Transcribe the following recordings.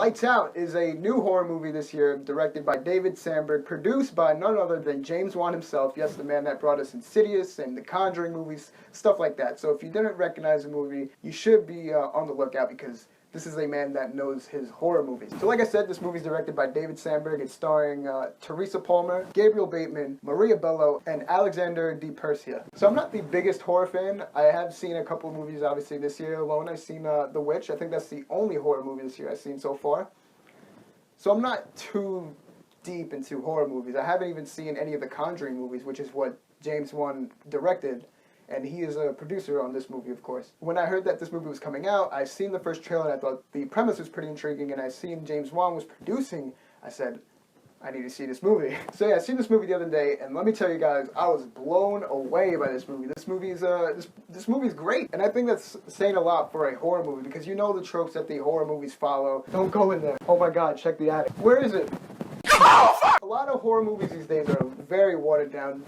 Lights Out is a new horror movie this year, directed by David Sandberg, produced by none other than James Wan himself. Yes, the man that brought us Insidious and the Conjuring movies, stuff like that. So if you didn't recognize the movie, you should be on the lookout, because this is a man that knows his horror movies. So like I said, this movie is directed by David Sandberg. It's starring Teresa Palmer, Gabriel Bateman, Maria Bello, and Alexander Di Persia. So I'm not the biggest horror fan. I have seen a couple of movies, obviously, this year alone. I've seen The Witch. I think that's the only horror movie this year I've seen so far. So I'm not too deep into horror movies. I haven't even seen any of the Conjuring movies, which is what James Wan directed. And he is a producer on this movie, of course. When I heard that this movie was coming out, I seen the first trailer and I thought the premise was pretty intriguing, and I seen James Wan was producing. I said, I need to see this movie. So yeah, I seen this movie the other day, and let me tell you guys, I was blown away by this movie. This movie's this movie's great, and I think that's saying a lot for a horror movie, because you know the tropes that the horror movies follow. Don't go in there. Oh my God, check the attic. Where is it? A lot of horror movies these days are very watered down.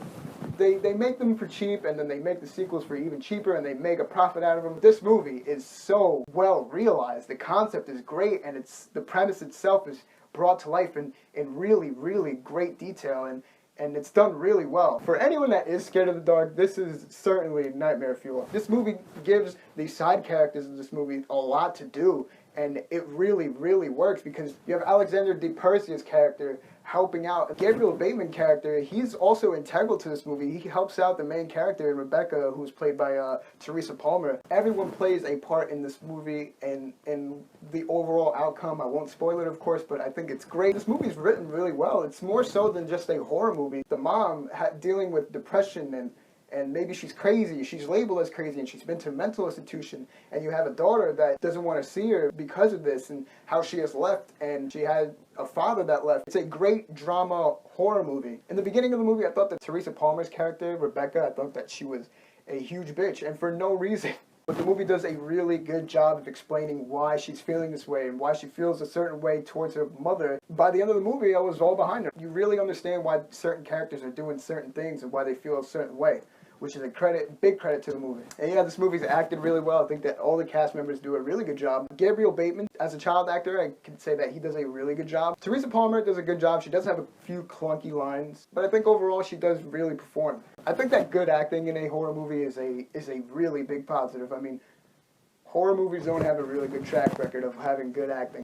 They make them for cheap, and then they make the sequels for even cheaper, and they make a profit out of them. This movie is so well realized. The concept is great, and the premise itself is brought to life in really, really great detail, and it's done really well. For anyone that is scared of the dark, this is certainly nightmare fuel. This movie gives the side characters of this movie a lot to do, and it really, really works, because you have Alexander Di Persia's character helping out. Gabriel Bateman character, he's also integral to this movie. He helps out the main character, Rebecca, who's played by Teresa Palmer. Everyone plays a part in this movie, and the overall outcome, I won't spoil it, of course, but I think it's great. This movie's written really well. It's more so than just a horror movie. The mom dealing with depression, and maybe she's crazy, she's labeled as crazy, and she's been to a mental institution, and you have a daughter that doesn't want to see her because of this, and how she has left, and she had a father that left. It's a great drama horror movie. In the beginning of the movie, I thought that Teresa Palmer's character, Rebecca, I thought that she was a huge bitch, and for no reason. But the movie does a really good job of explaining why she's feeling this way, and why she feels a certain way towards her mother. By the end of the movie, I was all behind her. You really understand why certain characters are doing certain things, and why they feel a certain way, which is a big credit to the movie. And yeah, this movie's acted really well. I think that all the cast members do a really good job. Gabriel Bateman, as a child actor, I can say that he does a really good job. Teresa Palmer does a good job. She does have a few clunky lines, but I think overall she does really perform. I think that good acting in a horror movie is a really big positive. I mean, horror movies don't have a really good track record of having good acting.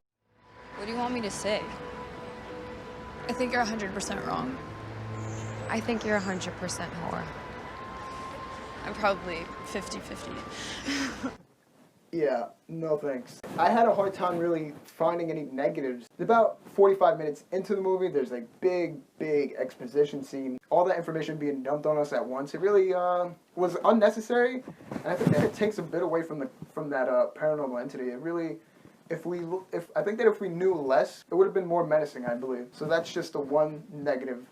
What do you want me to say? I think you're 100% wrong. I think you're 100% horror. I'm probably 50-50. Yeah, no thanks. I had a hard time really finding any negatives. About 45 minutes into the movie, there's a big exposition scene. All that information being dumped on us at once. It really was unnecessary, and I think that it takes a bit away from that paranormal entity. It really, I think that if we knew less, it would have been more menacing, I believe. So that's just the one negative.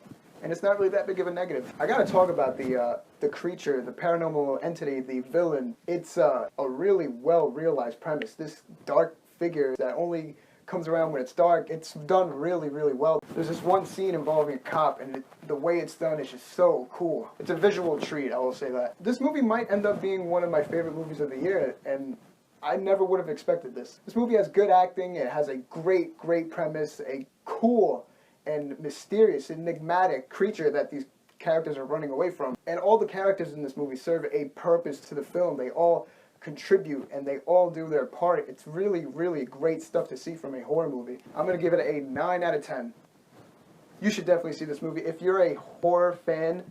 And it's not really that big of a negative. I gotta talk about the creature, the paranormal entity, the villain. It's a really well-realized premise. This dark figure that only comes around when it's dark, it's done really, really well. There's this one scene involving a cop, and the way it's done is just so cool. It's a visual treat, I will say that. This movie might end up being one of my favorite movies of the year, and I never would have expected this. This movie has good acting, it has a great premise, a cool and mysterious, enigmatic creature that these characters are running away from. And all the characters in this movie serve a purpose to the film. They all contribute, and they all do their part. It's really, really great stuff to see from a horror movie. I'm going to give it a 9 out of 10. You should definitely see this movie. If you're a horror fan,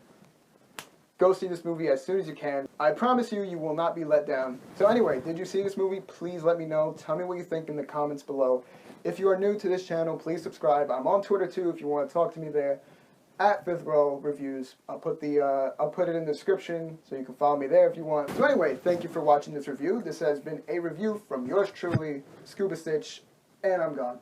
go see this movie as soon as you can. I promise you, you will not be let down. So anyway, did you see this movie? Please let me know. Tell me what you think in the comments below. If you are new to this channel, please subscribe. I'm on Twitter too if you want to talk to me there, at 5th Row Reviews. I'll put it in the description so you can follow me there if you want. So anyway, thank you for watching this review. This has been a review from yours truly, Scuba Stitch, and I'm gone.